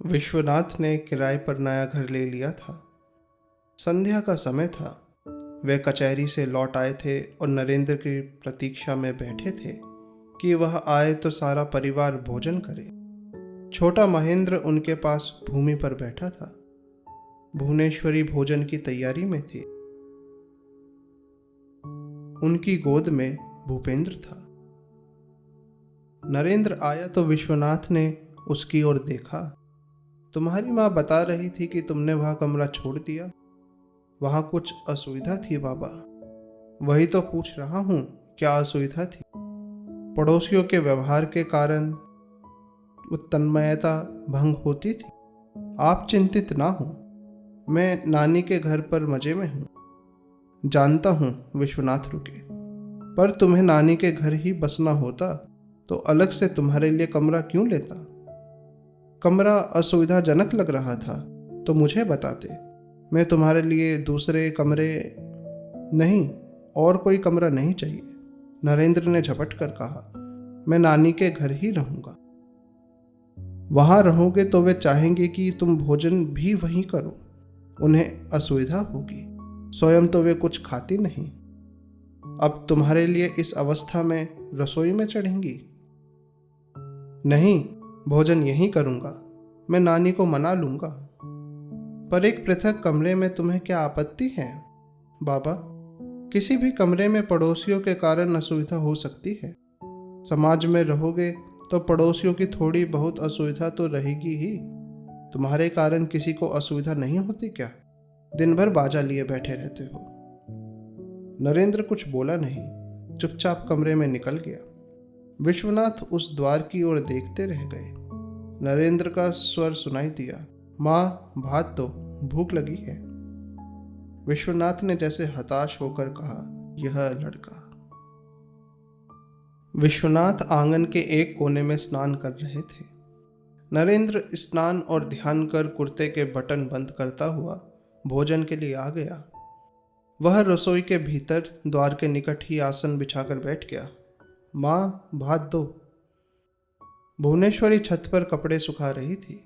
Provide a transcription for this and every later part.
विश्वनाथ ने किराए पर नया घर ले लिया था। संध्या का समय था। वे कचहरी से लौट आए थे और नरेंद्र की प्रतीक्षा में बैठे थे कि वह आए तो सारा परिवार भोजन करे। छोटा महेंद्र उनके पास भूमि पर बैठा था। भुवनेश्वरी भोजन की तैयारी में थी। उनकी गोद में भूपेंद्र था। नरेंद्र आया तो विश्वनाथ ने उसकी ओर देखा। तुम्हारी माँ बता रही थी कि तुमने वह कमरा छोड़ दिया। वहां कुछ असुविधा थी बाबा। वही तो पूछ रहा हूं, क्या असुविधा थी? पड़ोसियों के व्यवहार के कारण वो तन्मयता भंग होती थी। आप चिंतित ना हो, मैं नानी के घर पर मजे में हूं। जानता हूं विश्वनाथ रुके, पर तुम्हें नानी के घर ही बसना होता तो अलग से तुम्हारे लिए कमरा क्यों लेता? कमरा असुविधाजनक लग रहा था तो मुझे बताते, मैं तुम्हारे लिए दूसरे कमरे। नहीं, और कोई कमरा नहीं चाहिए, नरेंद्र ने झपट कर कहा। मैं नानी के घर ही रहूंगा। वहां रहोगे तो वे चाहेंगे कि तुम भोजन भी वहीं करो। उन्हें असुविधा होगी, स्वयं तो वे कुछ खाती नहीं। अब तुम्हारे लिए इस अवस्था में रसोई में चढ़ेंगी? नहीं, भोजन यहीं करूंगा। मैं नानी को मना लूंगा। पर एक पृथक कमरे में तुम्हें क्या आपत्ति है बाबा? किसी भी कमरे में पड़ोसियों के कारण असुविधा हो सकती है। समाज में रहोगे तो पड़ोसियों की थोड़ी बहुत असुविधा तो रहेगी ही। तुम्हारे कारण किसी को असुविधा नहीं होती क्या? दिन भर बाजा लिए बैठे रहते हो। नरेंद्र कुछ बोला नहीं, चुपचाप कमरे में निकल गया। विश्वनाथ उस द्वार की ओर देखते रह गए। नरेंद्र का स्वर सुनाई दिया, माँ भात दो, भूख लगी है। विश्वनाथ ने जैसे हताश होकर कहा, यह लड़का। विश्वनाथ आंगन के एक कोने में स्नान कर रहे थे। नरेंद्र स्नान और ध्यान कर कुर्ते के बटन बंद करता हुआ भोजन के लिए आ गया। वह रसोई के भीतर द्वार के निकट ही आसन बिछाकर बैठ गया। माँ भात दो। भुवनेश्वरी छत पर कपड़े सुखा रही थी।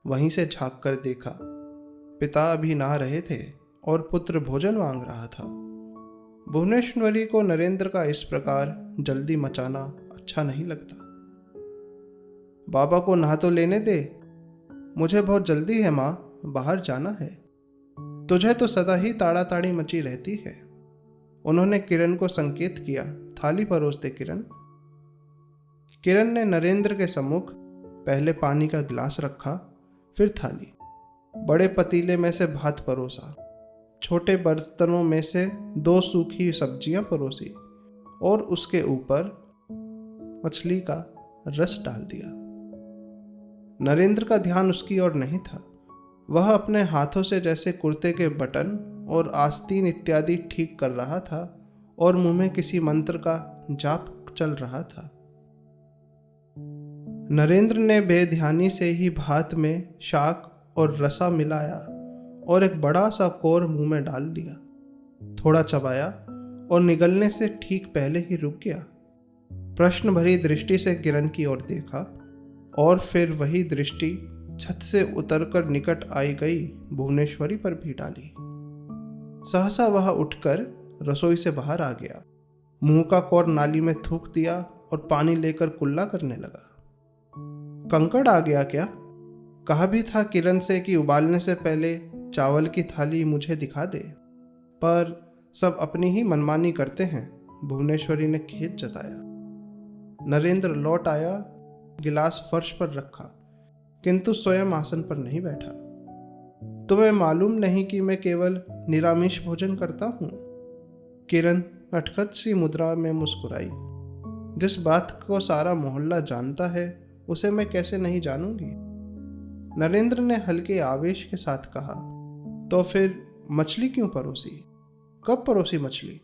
वहीं से झांक कर देखा, पिता अभी नहा रहे थे और पुत्र भोजन मांग रहा था। भुवनेश्वरी को नरेंद्र का इस प्रकार जल्दी मचाना अच्छा नहीं लगता। बाबा को नहा तो लेने दे, मुझे बहुत जल्दी है माँ, बाहर जाना है। तुझे तो सदा ही ताड़ाताड़ी मची रहती है। उन्होंने किरण को संकेत किया, थाली परोस दे किरण। किरण ने नरेंद्र के सम्मुख पहले पानी का गिलास रखा, फिर थाली। बड़े पतीले में से भात परोसा, छोटे बर्तनों में से 2 सूखी सब्जियां परोसी और उसके ऊपर मछली का रस डाल दिया। नरेंद्र का ध्यान उसकी ओर नहीं था। वह अपने हाथों से जैसे कुर्ते के बटन और आस्तीन इत्यादि ठीक कर रहा था और मुंह में किसी मंत्र का जाप चल रहा था। नरेंद्र ने बेध्यानी से ही भात में शाक और रसा मिलाया और एक बड़ा सा कोर मुंह में डाल दिया। थोड़ा चबाया और निगलने से ठीक पहले ही रुक गया। प्रश्न भरी दृष्टि से किरण की ओर देखा और फिर वही दृष्टि छत से उतरकर निकट आई गई भुवनेश्वरी पर भी डाली। सहसा वह उठकर रसोई से बाहर आ गया, मुंह का कोर नाली में थूक दिया और पानी लेकर कुल्ला करने लगा। कंकड़ आ गया क्या? कहा भी था किरण से कि उबालने से पहले चावल की थाली मुझे दिखा दे, पर सब अपनी ही मनमानी करते हैं, भुवनेश्वरी ने खेद जताया। नरेंद्र लौट आया, गिलास फर्श पर रखा, किंतु स्वयं आसन पर नहीं बैठा। तुम्हें मालूम नहीं कि मैं केवल निरामिष भोजन करता हूँ? किरण नटखट सी मुद्रा में मुस्कुराई। जिस बात को सारा मोहल्ला जानता है उसे मैं कैसे नहीं जानूंगी? नरेंद्र ने हल्के आवेश के साथ कहा, तो फिर मछली क्यों परोसी? कब परोसी मछली?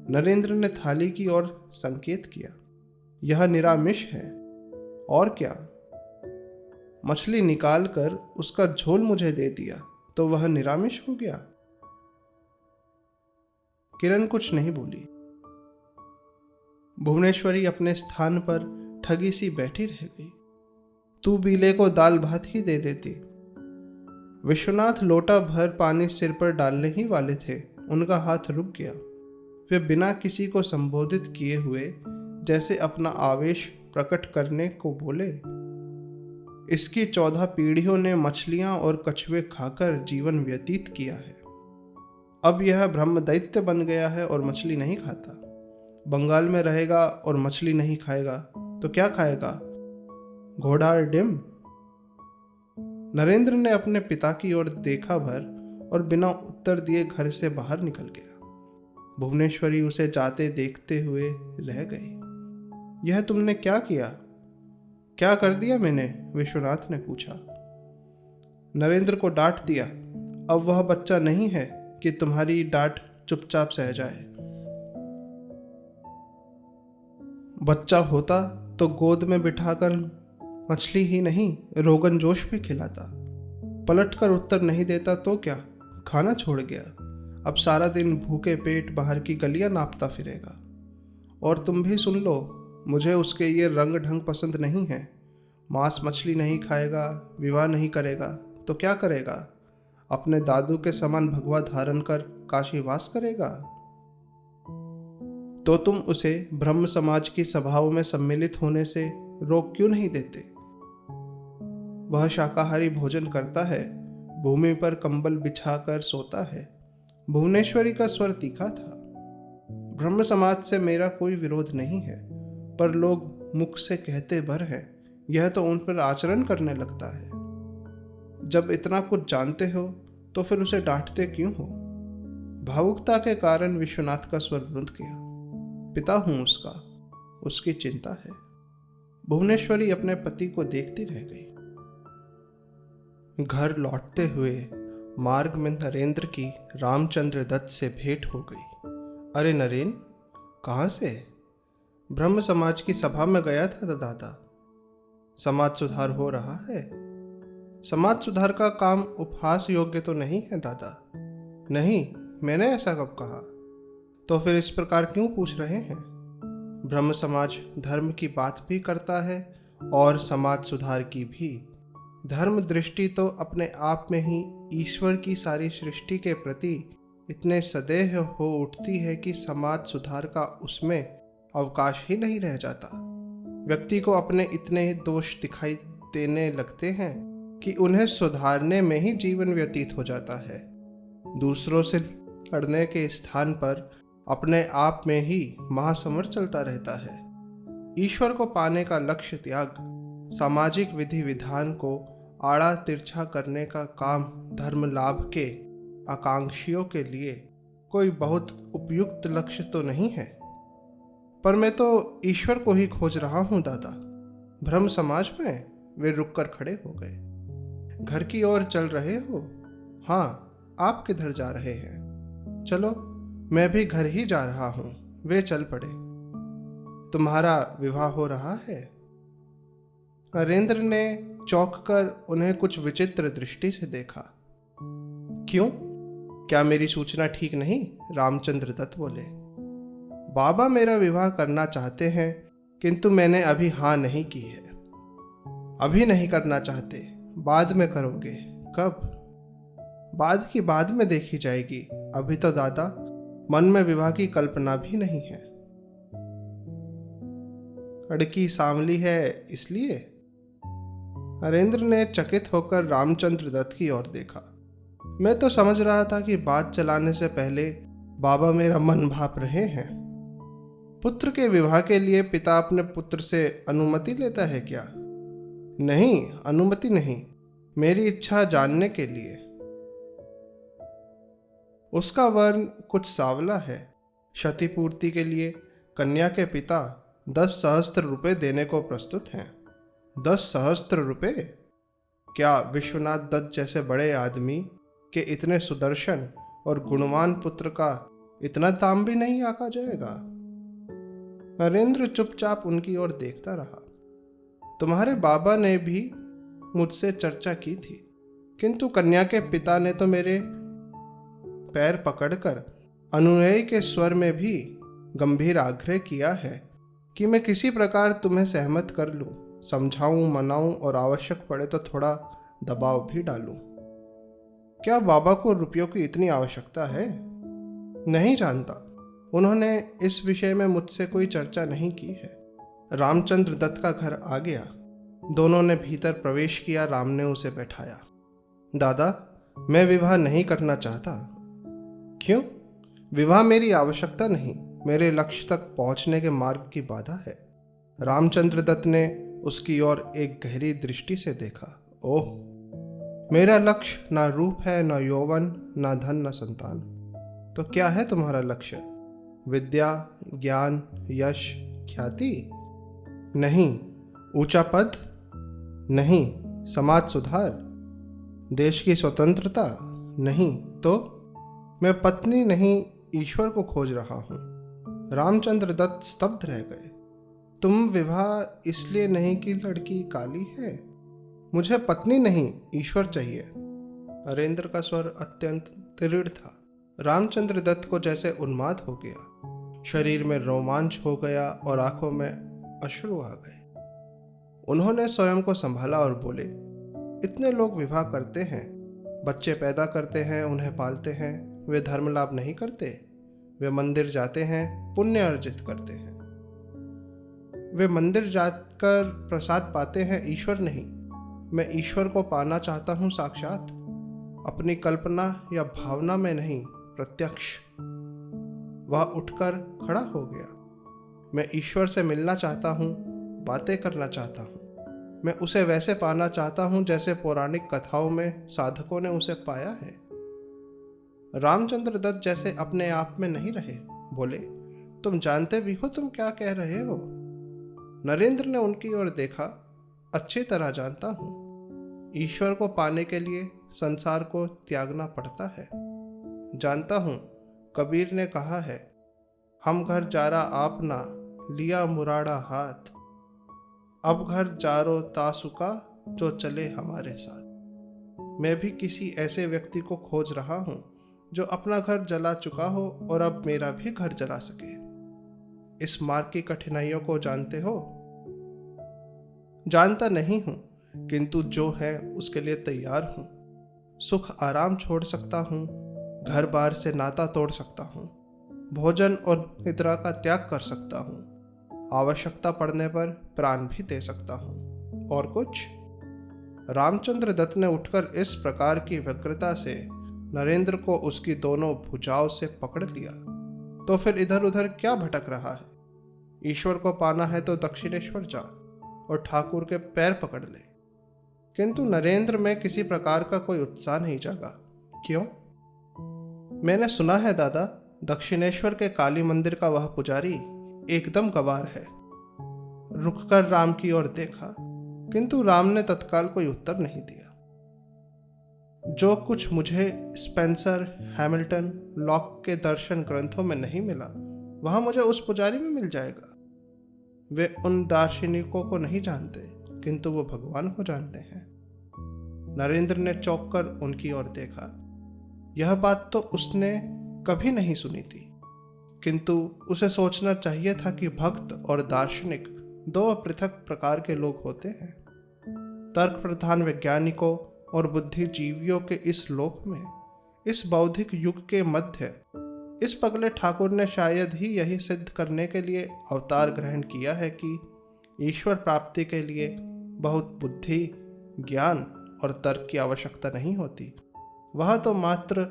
नरेंद्र ने थाली की ओर संकेत किया, यह निरामिष है। और क्या? मछली निकाल कर उसका झोल मुझे दे दिया तो वह निरामिष हो गया? किरण कुछ नहीं बोली। भुवनेश्वरी अपने स्थान पर ठगी सी बैठी रह गई। तू बीले को दाल भात ही दे देती। विश्वनाथ लोटा भर पानी सिर पर डालने ही वाले थे, उनका हाथ रुक गया। वे बिना किसी को संबोधित किए हुए जैसे अपना आवेश प्रकट करने को बोले, इसकी 14 पीढ़ियों ने मछलियां और कछुए खाकर जीवन व्यतीत किया है। अब यह ब्रह्म दैत्य बन गया है और मछली नहीं खाता। बंगाल में रहेगा और मछली नहीं खाएगा तो क्या खाएगा? घोड़ा और डिम। नरेंद्र ने अपने पिता की ओर देखा भर और बिना उत्तर दिए घर से बाहर निकल गया। भुवनेश्वरी उसे जाते देखते हुए रह गई। यह तुमने क्या किया? क्या कर दिया मैंने? विश्वनाथ ने पूछा। नरेंद्र को डांट दिया। अब वह बच्चा नहीं है कि तुम्हारी डांट चुपचाप सह जाए। बच्चा होता तो गोद में बिठाकर मछली ही नहीं रोगन जोश भी खिलाता। पलटकर उत्तर नहीं देता तो क्या, खाना छोड़ गया। अब सारा दिन भूखे पेट बाहर की गलियां नापता फिरेगा। और तुम भी सुन लो, मुझे उसके ये रंग ढंग पसंद नहीं है। मांस मछली नहीं खाएगा, विवाह नहीं करेगा तो क्या करेगा? अपने दादू के समान भगवा धारण कर काशीवास करेगा। तो तुम उसे ब्रह्म समाज की सभाओं में सम्मिलित होने से रोक क्यों नहीं देते? वह शाकाहारी भोजन करता है, भूमि पर कंबल बिछाकर सोता है। भुवनेश्वरी का स्वर तीखा था। ब्रह्म समाज से मेरा कोई विरोध नहीं है, पर लोग मुख से कहते भर हैं, यह तो उन पर आचरण करने लगता है। जब इतना कुछ जानते हो तो फिर उसे डांटते क्यों हो? भावुकता के कारण विश्वनाथ का स्वर रुंध गया। पिता हूं उसका, उसकी चिंता है। भुवनेश्वरी अपने पति को देखती रह गई। घर लौटते हुए मार्ग में नरेंद्र की रामचंद्र दत्त से भेंट हो गई। अरे नरेन, कहाँ से? ब्रह्म समाज की सभा में गया था दादा। समाज सुधार हो रहा है। समाज सुधार का काम उपहास योग्य तो नहीं है दादा। नहीं, मैंने ऐसा कब कहा? तो फिर इस प्रकार क्यों पूछ रहे हैं? ब्रह्म समाज धर्म की बात भी करता है और समाज सुधार की भी। धर्म दृष्टि तो अपने आप में ही ईश्वर की सारी सृष्टि के प्रति इतने सदैव हो उठती है कि समाज सुधार का उसमें अवकाश ही नहीं रह जाता। व्यक्ति को अपने इतने दोष दिखाई देने लगते हैं कि उन्हें सुधारने में ही जीवन व्यतीत हो जाता है। दूसरों से लड़ने के स्थान पर अपने आप में ही महासमर चलता रहता है। ईश्वर को पाने का लक्ष्य त्याग सामाजिक विधि विधान को आड़ा तिरछा करने का काम धर्म लाभ के आकांक्षियों के लिए कोई बहुत उपयुक्त लक्ष्य तो नहीं है। पर मैं तो ईश्वर को ही खोज रहा हूं दादा। ब्रह्म समाज में? वे रुककर खड़े हो गए। घर की ओर चल रहे हो? हाँ, आप किधर जा रहे हैं? चलो, मैं भी घर ही जा रहा हूं। वे चल पड़े। तुम्हारा विवाह हो रहा है? नरेंद्र ने चौंक कर उन्हें कुछ विचित्र दृष्टि से देखा। क्यों? क्या मेरी सूचना ठीक नहीं? रामचंद्र दत्त बोले। बाबा मेरा विवाह करना चाहते हैं, किंतु मैंने अभी हाँ नहीं की है। अभी नहीं करना चाहते, बाद में करोगे। कब? बाद की बाद में देखी जाएगी। अभी तो दादा मन में विवाह की कल्पना भी नहीं है। लड़की सांवली है इसलिए? नरेंद्र ने चकित होकर रामचंद्र दत्त की ओर देखा। मैं तो समझ रहा था कि बात चलाने से पहले बाबा मेरा मन भाप रहे हैं। पुत्र के विवाह के लिए पिता अपने पुत्र से अनुमति लेता है क्या? नहीं, अनुमति नहीं, मेरी इच्छा जानने के लिए। उसका वर्ण कुछ सांवला है। क्षतिपूर्ति के लिए कन्या के पिता 10 सहस्त्र रुपये देने को प्रस्तुत हैं। 10 सहस्त्र रुपये? क्या विश्वनाथ दत्त जैसे बड़े आदमी के इतने सुदर्शन और गुणवान पुत्र का इतना दाम भी नहीं आका जाएगा? नरेंद्र चुपचाप उनकी ओर देखता रहा। तुम्हारे बाबा ने भी मुझसे चर्चा की थी, किंतु कन्या के पिता ने तो मेरे पैर पकड़कर अनुनय के स्वर में भी गंभीर आग्रह किया है कि मैं किसी प्रकार तुम्हें सहमत कर लूं। समझाऊं, मनाऊं और आवश्यक पड़े तो थोड़ा दबाव भी डालूं। क्या बाबा को रुपयों की इतनी आवश्यकता है? नहीं जानता। उन्होंने इस विषय में मुझसे कोई चर्चा नहीं की है। रामचंद्र दत्त का घर आ गया। दोनों ने भीतर प्रवेश किया। राम ने उसे बैठाया। दादा, मैं विवाह नहीं करना चाहता। क्यों? विवाह मेरी आवश्यकता नहीं, मेरे लक्ष्य तक पहुंचने के मार्ग की बाधा है। रामचंद्र दत्त ने उसकी ओर एक गहरी दृष्टि से देखा। ओह, मेरा लक्ष्य ना रूप है, ना यौवन, ना धन, ना संतान। तो क्या है तुम्हारा लक्ष्य? विद्या, ज्ञान, यश, ख्याति? नहीं। ऊंचा पद? नहीं। समाज सुधार? देश की स्वतंत्रता? नहीं। तो मैं पत्नी नहीं, ईश्वर को खोज रहा हूं। रामचंद्र दत्त स्तब्ध रह गए। तुम विवाह इसलिए नहीं कि लड़की काली है? मुझे पत्नी नहीं, ईश्वर चाहिए। नरेंद्र का स्वर अत्यंत दृढ़ था। रामचंद्र दत्त को जैसे उन्माद हो गया, शरीर में रोमांच हो गया और आंखों में अश्रु आ गए। उन्होंने स्वयं को संभाला और बोले, इतने लोग विवाह करते हैं, बच्चे पैदा करते हैं, उन्हें पालते हैं, वे धर्म लाभ नहीं करते? वे मंदिर जाते हैं, पुण्य अर्जित करते हैं। वे मंदिर जाकर प्रसाद पाते हैं, ईश्वर नहीं। मैं ईश्वर को पाना चाहता हूं साक्षात, अपनी कल्पना या भावना में नहीं, प्रत्यक्ष। वह उठकर खड़ा हो गया। मैं ईश्वर से मिलना चाहता हूं, बातें करना चाहता हूं। मैं उसे वैसे पाना चाहता हूं जैसे पौराणिक कथाओं में साधकों ने उसे पाया है। रामचंद्र दत्त जैसे अपने आप में नहीं रहे। बोले, तुम जानते भी हो तुम क्या कह रहे हो? नरेंद्र ने उनकी ओर देखा। अच्छी तरह जानता हूं। ईश्वर को पाने के लिए संसार को त्यागना पड़ता है। जानता हूं, कबीर ने कहा है, हम घर जारा आपना, लिया मुराड़ा हाथ। अब घर जारो तासुका, जो चले हमारे साथ। मैं भी किसी ऐसे व्यक्ति को खोज रहा हूं जो अपना घर जला चुका हो और अब मेरा भी घर जला सके। इस मार्ग की कठिनाइयों को जानते हो? जानता नहीं हूं, किंतु जो है उसके लिए तैयार हूं। सुख आराम छोड़ सकता हूं, घर बार से नाता तोड़ सकता हूं, भोजन और निद्रा का त्याग कर सकता हूं, आवश्यकता पड़ने पर प्राण भी दे सकता हूं। और कुछ? रामचंद्र दत्त ने उठकर इस प्रकार की व्यग्रता से नरेंद्र को उसकी दोनों भुजाओं से पकड़ लिया। तो फिर इधर उधर क्या भटक रहा है? ईश्वर को पाना है तो दक्षिणेश्वर जा और ठाकुर के पैर पकड़ ले। किंतु नरेंद्र में किसी प्रकार का कोई उत्साह नहीं जागा। क्यों? मैंने सुना है दादा, दक्षिणेश्वर के काली मंदिर का वह पुजारी एकदम गवार है। रुककर राम की ओर देखा, किंतु राम ने तत्काल कोई उत्तर नहीं दिया। जो कुछ मुझे स्पेंसर, हैमिल्टन, लॉक के दर्शन ग्रंथों में नहीं मिला, वहां मुझे उस पुजारी में मिल जाएगा। वे उन दार्शनिकों को नहीं जानते, किंतु वो भगवान को जानते हैं। नरेंद्र ने चौंक कर उनकी ओर देखा। यह बात तो उसने कभी नहीं सुनी थी, किंतु उसे सोचना चाहिए था कि भक्त और दार्शनिक दो पृथक प्रकार के लोग होते हैं। तर्क प्रधान वैज्ञानिकों और बुद्धिजीवियों के इस लोक में, इस बौद्धिक युग के मध्य, इस पगले ठाकुर ने शायद ही यही सिद्ध करने के लिए अवतार ग्रहण किया है कि ईश्वर प्राप्ति के लिए बहुत बुद्धि, ज्ञान और तर्क की आवश्यकता नहीं होती। वह तो मात्र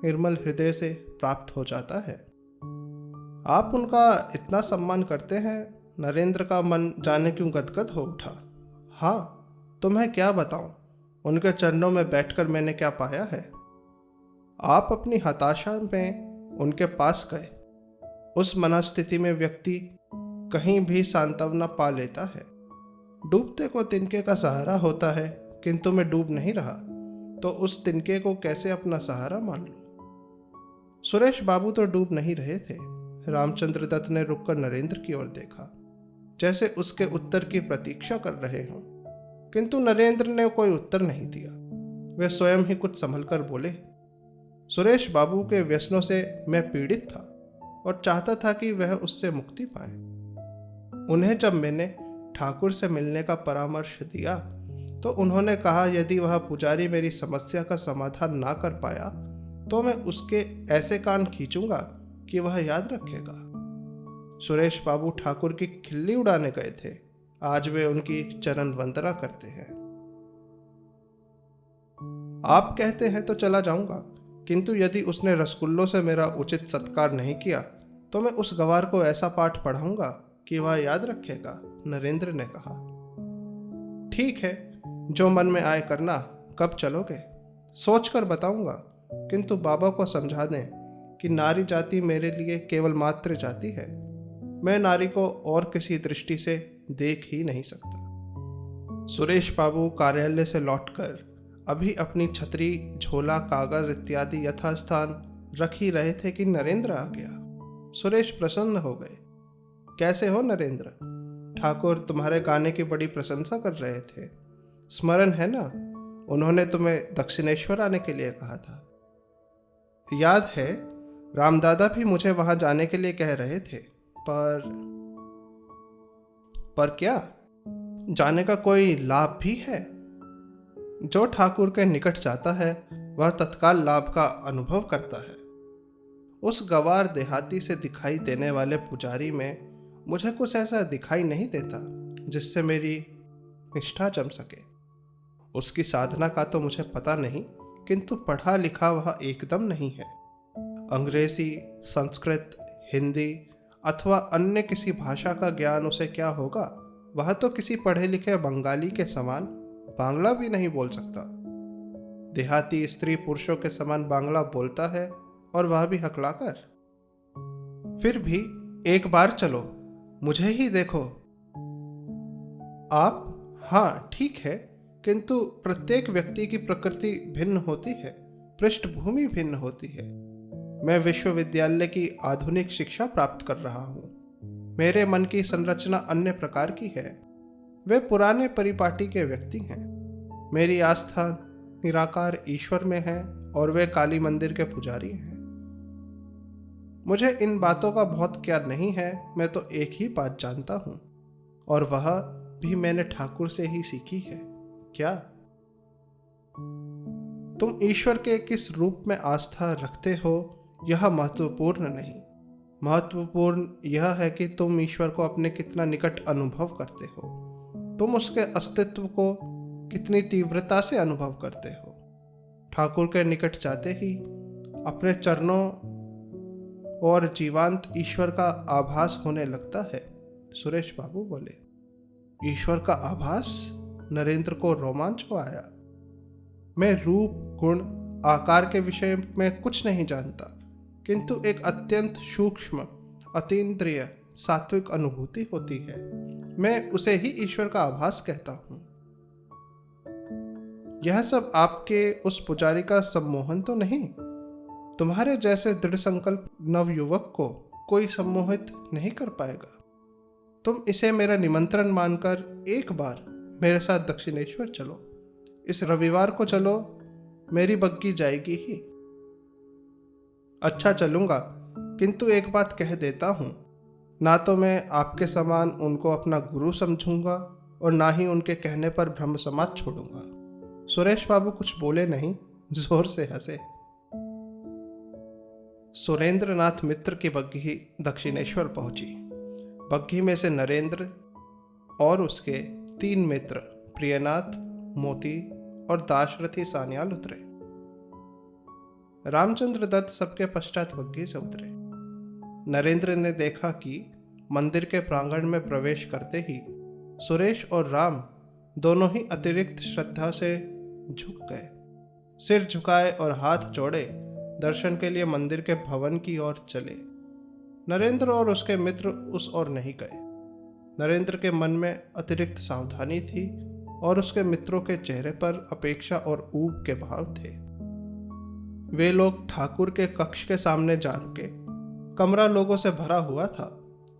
निर्मल हृदय से प्राप्त हो जाता है। आप उनका इतना सम्मान करते हैं? नरेंद्र का मन जाने क्यों गदगद हो उठा। हाँ, तुम्हें क्या बताऊं, उनके चरणों में बैठकर मैंने क्या पाया है। आप अपनी हताशा में उनके पास गए। उस मनस्थिति में व्यक्ति कहीं भी सांत्वना पा लेता है। डूबते को तिनके का सहारा होता है, किंतु मैं डूब नहीं रहा, तो उस तिनके को कैसे अपना सहारा मान लूं? सुरेश बाबू तो डूब नहीं रहे थे। रामचंद्र दत्त ने रुककर नरेंद्र की ओर देखा, जैसे उसके उत्तर की प्रतीक्षा कर रहे हों, किंतु नरेंद्र ने कोई उत्तर नहीं दिया। वे स्वयं ही कुछ संभल कर बोले, सुरेश बाबू के व्यसनों से मैं पीड़ित था और चाहता था कि वह उससे मुक्ति पाए। उन्हें जब मैंने ठाकुर से मिलने का परामर्श दिया तो उन्होंने कहा यदि वह पुजारी मेरी समस्या का समाधान ना कर पाया तो मैं उसके ऐसे कान खींचूंगा कि वह याद रखेगा। सुरेश बाबू ठाकुर की खिल्ली उड़ाने गए थे। आज वे उनकी चरण वंदना करते हैं। आप कहते हैं तो चला जाऊंगा, किंतु यदि उसने रसगुल्लों से मेरा उचित सत्कार नहीं किया तो मैं उस गवार को ऐसा पाठ पढ़ाऊंगा कि वह याद रखेगा, नरेंद्र ने कहा। ठीक है, जो मन में आए करना। कब चलोगे? सोचकर बताऊंगा, किंतु बाबा को समझा दें कि नारी जाति मेरे लिए केवल मातृ जाति है। मैं नारी को और किसी दृष्टि से देख ही नहीं सकता। सुरेश बाबू कार्यालय से लौटकर अभी अपनी छतरी, झोला, कागज इत्यादि यथास्थान रख ही रहे थे कि नरेंद्र आ गया। सुरेश प्रसन्न हो गए। कैसे हो नरेंद्र? ठाकुर तुम्हारे गाने की बड़ी प्रशंसा कर रहे थे। स्मरण है ना, उन्होंने तुम्हें दक्षिणेश्वर आने के लिए कहा था। याद है, रामदादा भी मुझे वहां जाने के लिए कह रहे थे। पर क्या? जाने का कोई लाभ भी है? जो ठाकुर के निकट जाता है वह तत्काल लाभ का अनुभव करता है। उस गवार देहाती से दिखाई देने वाले पुजारी में मुझे कुछ ऐसा दिखाई नहीं देता जिससे मेरी निष्ठा जम सके। उसकी साधना का तो मुझे पता नहीं, किंतु पढ़ा लिखा वह एकदम नहीं है। अंग्रेजी, संस्कृत, हिंदी अथवा अन्य किसी भाषा का ज्ञान उसे क्या होगा? वह तो किसी पढ़े लिखे बंगाली के समान बांग्ला भी नहीं बोल सकता। देहाती स्त्री पुरुषों के समान बांग्ला बोलता है, और वह भी हकलाकर। फिर भी एक बार चलो, मुझे ही देखो। आप? हाँ ठीक है, किंतु प्रत्येक व्यक्ति की प्रकृति भिन्न होती है, पृष्ठभूमि भिन्न होती है। मैं विश्वविद्यालय की आधुनिक शिक्षा प्राप्त कर रहा हूँ। मेरे मन की संरचना अन्य प्रकार की है। वे पुराने परिपाटी के व्यक्ति हैं। मेरी आस्था निराकार ईश्वर में है और वे काली मंदिर के पुजारी हैं। मुझे इन बातों का बहुत क्या नहीं है, मैं तो एक ही बात जानता हूँ, और वह भी मैंने ठाकुर से ही सीखी है। क्या? तुम ईश्वर के किस रूप में आस्था रखते हो यह महत्वपूर्ण नहीं। महत्वपूर्ण यह है कि तुम ईश्वर को अपने कितना निकट अनुभव करते हो। तुम उसके अस्तित्व को कितनी तीव्रता से अनुभव करते हो। ठाकुर के निकट जाते ही अपने चरणों और जीवांत ईश्वर का आभास होने लगता है। सुरेश बाबू बोले। ईश्वर का आभास? नरेंद्र को रोमांच हो आया। मैं रूप, गुण, आकार के विषय में कुछ नहीं जानता, किंतु एक अत्यंत सूक्ष्म, अतीन्द्रिय, सात्विक अनुभूति होती है। मैं उसे ही ईश्वर का आभास कहता हूँ। यह सब आपके उस पुजारी का सम्मोहन तो नहीं? तुम्हारे जैसे दृढ़ संकल्प नवयुवक को कोई सम्मोहित नहीं कर पाएगा। तुम इसे मेरा निमंत्रण मानकर एक बार मेरे साथ दक्षिणेश्वर चलो। इस रविवार को चलो, मेरी बग्गी जाएगी ही। अच्छा चलूंगा, किंतु एक बात कह देता हूँ, ना तो मैं आपके समान उनको अपना गुरु समझूंगा और ना ही उनके कहने पर ब्रह्म समाज छोड़ूंगा। सुरेश बाबू कुछ बोले नहीं, जोर से हंसे। सुरेंद्रनाथ मित्र की बग्घी दक्षिणेश्वर पहुंची। बग्घी में से नरेंद्र और उसके 3 मित्र प्रियनाथ, मोती और दाशरथी सान्याल उतरे। रामचंद्र दत्त सबके पश्चात बग्घी से उतरे। नरेंद्र ने देखा कि मंदिर के प्रांगण में प्रवेश करते ही सुरेश और राम दोनों ही अतिरिक्त श्रद्धा से झुक गए। सिर झुकाए और हाथ जोड़े दर्शन के लिए मंदिर के भवन की ओर चले। नरेंद्र और उसके मित्र उस ओर नहीं गए। नरेंद्र के मन में अतिरिक्त सावधानी थी और उसके मित्रों के चेहरे पर अपेक्षा और ऊब के भाव थे। वे लोग ठाकुर के कक्ष के सामने जा रुके। कमरा लोगों से भरा हुआ था।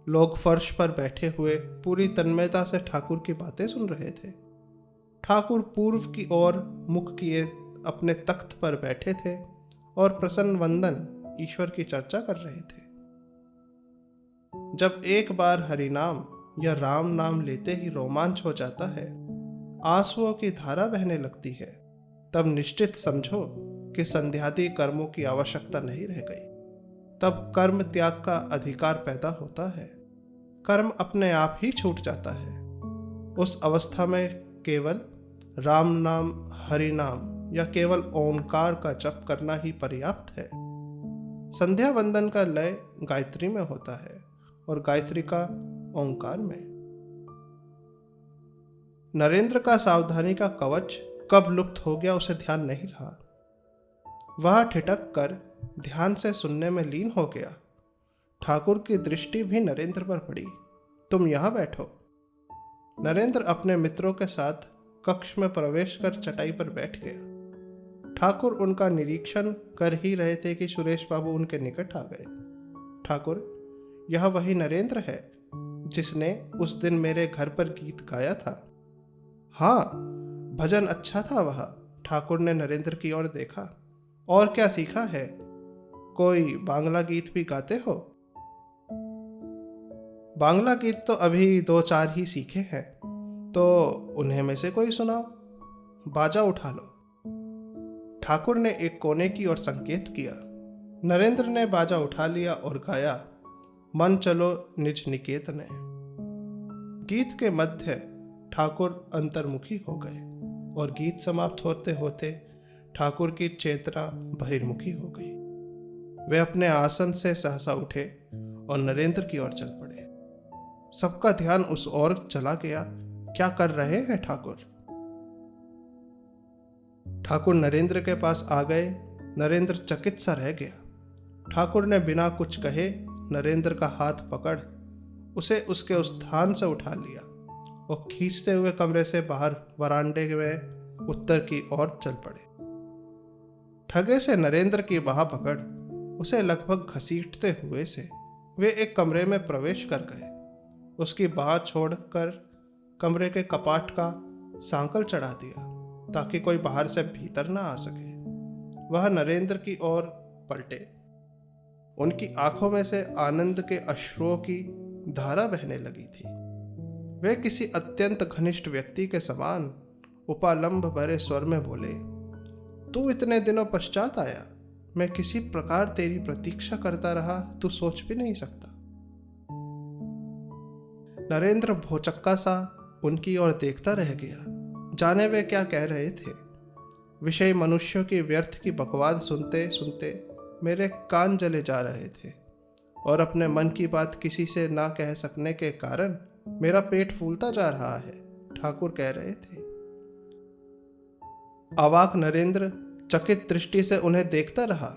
लोग फर्श पर बैठे हुए पूरी तन्मयता से ठाकुर की बातें सुन रहे थे। ठाकुर पूर्व की ओर मुख किए अपने तख्त पर बैठे थे और प्रसन्न वंदन ईश्वर की चर्चा कर रहे थे। जब एक बार हरिनाम या राम नाम लेते ही रोमांच हो जाता है, आंसुओं की धारा बहने लगती है, तब निश्चित समझो कि संध्यादि कर्मों की आवश्यकता नहीं रह गई। तब कर्म त्याग का अधिकार पैदा होता है, कर्म अपने आप ही छूट जाता है। उस अवस्था में केवल राम नाम, हरि नाम या केवल ओंकार का जप करना ही पर्याप्त है। संध्या वंदन का लय गायत्री में होता है और गायत्री का ओंकार में। नरेंद्र का सावधानी का कवच कब लुप्त हो गया उसे ध्यान नहीं रहा। वह ठिठक कर ध्यान से सुनने में लीन हो गया। ठाकुर की दृष्टि भी नरेंद्र पर पड़ी। तुम यहां बैठो। नरेंद्र अपने मित्रों के साथ कक्ष में प्रवेश कर चटाई पर बैठ गया। ठाकुर उनका निरीक्षण कर ही रहे थे कि सुरेश बाबू उनके निकट आ गए। ठाकुर, यह वही नरेंद्र है जिसने उस दिन मेरे घर पर गीत गाया था। हाँ, भजन अच्छा था वह। ठाकुर ने नरेंद्र की ओर देखा। और क्या सीखा है? कोई बांग्ला गीत भी गाते हो? बांग्ला गीत तो अभी 2-4 ही सीखे हैं, तो उन्हें में से कोई सुनाओ। बाजा उठा लो। ठाकुर ने एक कोने की ओर संकेत किया। नरेंद्र ने बाजा उठा लिया और गाया, मन चलो निज निकेतने। गीत के मध्य ठाकुर अंतर्मुखी हो गए और गीत समाप्त होते होते ठाकुर की चेतना बहिर्मुखी हो गई। वे अपने आसन से सहसा उठे और नरेंद्र की ओर चल पड़े। सबका ध्यान उस ओर चला गया। क्या कर रहे हैं ठाकुर? ठाकुर नरेंद्र के पास आ गए। नरेंद्र चकित सा रह गया। ठाकुर ने बिना कुछ कहे नरेंद्र का हाथ पकड़ उसे उसके उस स्थान से उठा लिया और खींचते हुए कमरे से बाहर वरांडे में उत्तर की ओर चल पड़े। ठगे से नरेंद्र की बाह पकड़ उसे लगभग घसीटते हुए से वे एक कमरे में प्रवेश कर गए। उसकी बाह छोड़कर कमरे के कपाट का सांकल चढ़ा दिया ताकि कोई बाहर से भीतर ना आ सके। वह नरेंद्र की ओर पलटे। उनकी आंखों में से आनंद के अश्रुओं की धारा बहने लगी थी। वे किसी अत्यंत घनिष्ठ व्यक्ति के समान उपालंब भरे स्वर में बोले, तू इतने दिनों पश्चात आया। मैं किसी प्रकार तेरी प्रतीक्षा करता रहा, तू सोच भी नहीं सकता। नरेंद्र भौचक्का सा उनकी ओर देखता रह गया। जाने वे क्या कह रहे थे। विषय मनुष्यों की व्यर्थ की बकवाद सुनते सुनते मेरे कान जले जा रहे थे और अपने मन की बात किसी से ना कह सकने के कारण मेरा पेट फूलता जा रहा है, ठाकुर कह रहे थे। अवाक नरेंद्र चकित दृष्टि से उन्हें देखता रहा।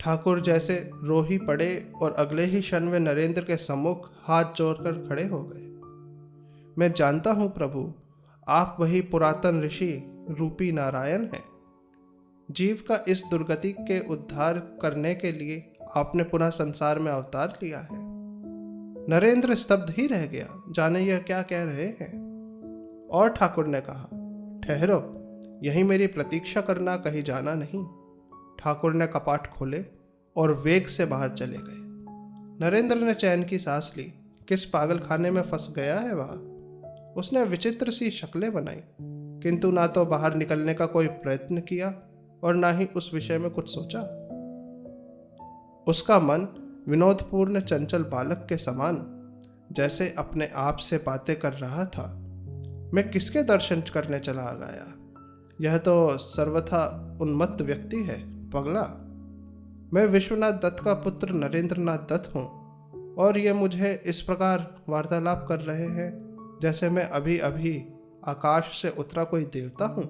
ठाकुर जैसे रो ही पड़े और अगले ही क्षण वे नरेंद्र के सम्मुख हाथ जोड़कर खड़े हो गए। मैं जानता हूं प्रभु, आप वही पुरातन ऋषि रूपी नारायण हैं। जीव का इस दुर्गति के उद्धार करने के लिए आपने पुनः संसार में अवतार लिया है। नरेंद्र स्तब्ध ही रह गया, जाने यह क्या कह रहे हैं। और ठाकुर ने कहा, ठहरो, यही मेरी प्रतीक्षा करना, कहीं जाना नहीं। ठाकुर ने कपाट खोले और वेग से बाहर चले गए। नरेंद्र ने चैन की सांस ली। किस पागल खाने में फंस गया है वह। उसने विचित्र सी शक्लें बनाई, किंतु ना तो बाहर निकलने का कोई प्रयत्न किया और ना ही उस विषय में कुछ सोचा। उसका मन विनोदपूर्ण चंचल बालक के समान जैसे अपने आप से बातें कर रहा था। मैं किसके दर्शन करने चला गया? यह तो सर्वथा उन्मत्त व्यक्ति है, पगला। मैं विश्वनाथ दत्त का पुत्र नरेंद्रनाथ दत्त हूँ और ये मुझे इस प्रकार वार्तालाप कर रहे हैं जैसे मैं अभी अभी आकाश से उतरा कोई देवता हूँ।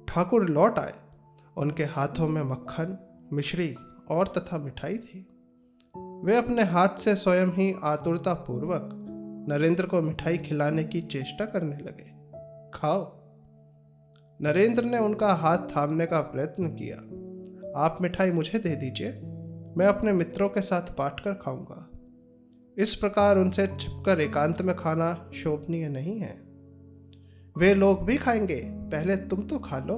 ठाकुर लौट आए। उनके हाथों में मक्खन, मिश्री और तथा मिठाई थी। वे अपने हाथ से स्वयं ही आतुरता पूर्वक नरेंद्र को मिठाई खिलाने की चेष्टा करने लगे। खाओ। नरेंद्र ने उनका हाथ थामने का प्रयत्न किया। आप मिठाई मुझे दे दीजिए, मैं अपने मित्रों के साथ बांटकर खाऊंगा। इस प्रकार उनसे छिपकर एकांत में खाना शोभनीय नहीं है। वे लोग भी खाएंगे, पहले तुम तो खा लो।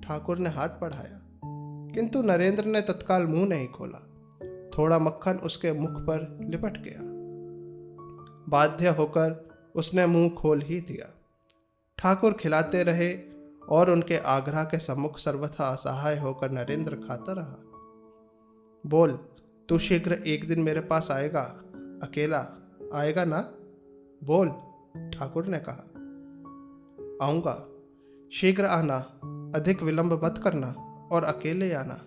ठाकुर ने हाथ बढ़ाया, किंतु नरेंद्र ने तत्काल मुंह नहीं खोला। थोड़ा मक्खन उसके मुख पर लिपट गया। बाध्य होकर उसने मुंह खोल ही दिया। ठाकुर खिलाते रहे और उनके आग्रह के सम्मुख सर्वथा असहाय होकर नरेंद्र खाता रहा। बोल, तू शीघ्र एक दिन मेरे पास आएगा, अकेला आएगा ना? बोल, ठाकुर ने कहा। आऊंगा, शीघ्र आना, अधिक विलंब मत करना और अकेले आना।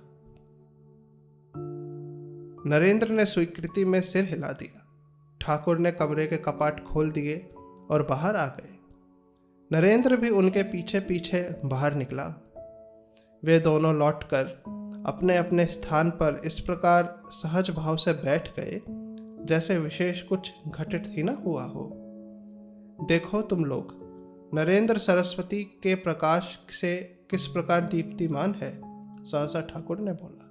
नरेंद्र ने स्वीकृति में सिर हिला दिया। ठाकुर ने कमरे के कपाट खोल दिए और बाहर आ गए। नरेंद्र भी उनके पीछे पीछे बाहर निकला। वे दोनों लौटकर अपने अपने स्थान पर इस प्रकार सहज भाव से बैठ गए जैसे विशेष कुछ घटित ही न हुआ हो। देखो तुम लोग, नरेंद्र सरस्वती के प्रकाश से किस प्रकार दीप्तिमान है, सहसा ठाकुर ने बोला।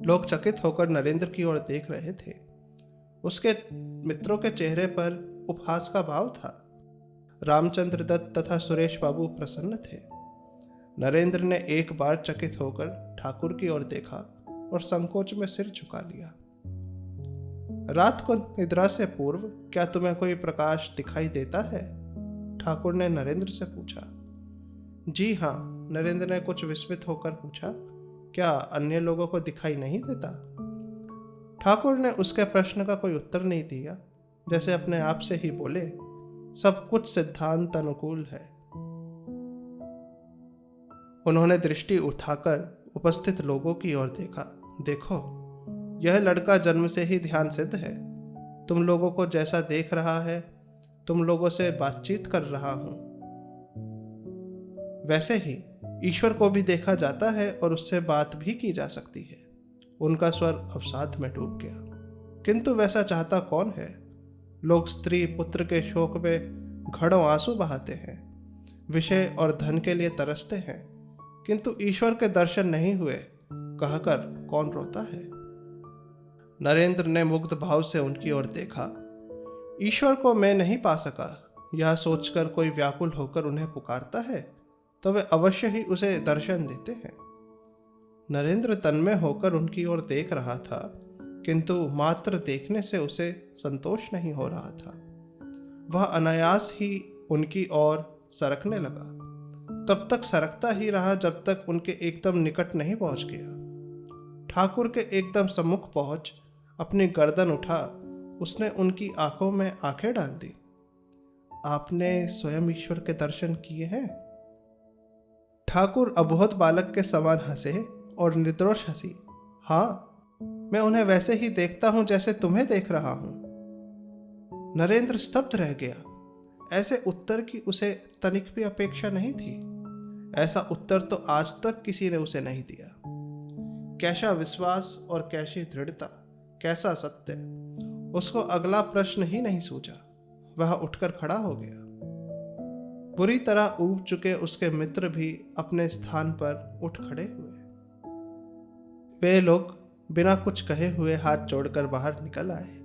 लोग चकित होकर नरेंद्र की ओर देख रहे थे। उसके मित्रों के चेहरे पर उपहास का भाव था। रामचंद्र दत्त तथा सुरेश बाबू प्रसन्न थे। नरेंद्र ने एक बार चकित होकर ठाकुर की ओर देखा और संकोच में सिर झुका लिया। रात को निद्रा से पूर्व क्या तुम्हें कोई प्रकाश दिखाई देता है? ठाकुर ने नरेंद्र से पूछा। जी हाँ, नरेंद्र ने कुछ विस्मित होकर पूछा। क्या अन्य लोगों को दिखाई नहीं देता? ठाकुर ने उसके प्रश्न का कोई उत्तर नहीं दिया, जैसे अपने आप से ही बोले, सब कुछ सिद्धांत अनुकूल है। उन्होंने दृष्टि उठाकर उपस्थित लोगों की ओर देखा। देखो, यह लड़का जन्म से ही ध्यान सिद्ध है। तुम लोगों को जैसा देख रहा है, तुम लोगों से बातचीत कर रहा हूं, वैसे ही ईश्वर को भी देखा जाता है और उससे बात भी की जा सकती है। उनका स्वर अवसाद में डूब गया। किंतु वैसा चाहता कौन है? लोग स्त्री पुत्र के शोक में घड़ों आंसू बहाते हैं, विषय और धन के लिए तरसते हैं, किंतु ईश्वर के दर्शन नहीं हुए कहकर कौन रोता है? नरेंद्र ने मुग्ध भाव से उनकी ओर देखा। ईश्वर को मैं नहीं पा सका, यह सोचकर कोई व्याकुल होकर उन्हें पुकारता है तो वे अवश्य ही उसे दर्शन देते हैं। नरेंद्र तन्मय होकर उनकी ओर देख रहा था, किंतु मात्र देखने से उसे संतोष नहीं हो रहा था। वह अनायास ही उनकी ओर सरकने लगा। तब तक सरकता ही रहा जब तक उनके एकदम निकट नहीं पहुंच गया। ठाकुर के एकदम सम्मुख पहुंच अपनी गर्दन उठा उसने उनकी आंखों में आंखें डाल दी। आपने स्वयं ईश्वर के दर्शन किए हैं? ठाकुर अबोध बालक के समान हंसे और निर्दोष हंसी। हाँ, मैं उन्हें वैसे ही देखता हूं जैसे तुम्हें देख रहा हूं। नरेंद्र स्तब्ध रह गया। ऐसे उत्तर की उसे तनिक भी अपेक्षा नहीं थी। ऐसा उत्तर तो आज तक किसी ने उसे नहीं दिया। कैसा विश्वास और कैसी दृढ़ता, कैसा सत्य! उसको अगला प्रश्न ही नहीं सूझा। वह उठकर खड़ा हो गया। बुरी तरह ऊब चुके उसके मित्र भी अपने स्थान पर उठ खड़े हुए। वे लोग बिना कुछ कहे हुए हाथ जोड़कर बाहर निकल आए।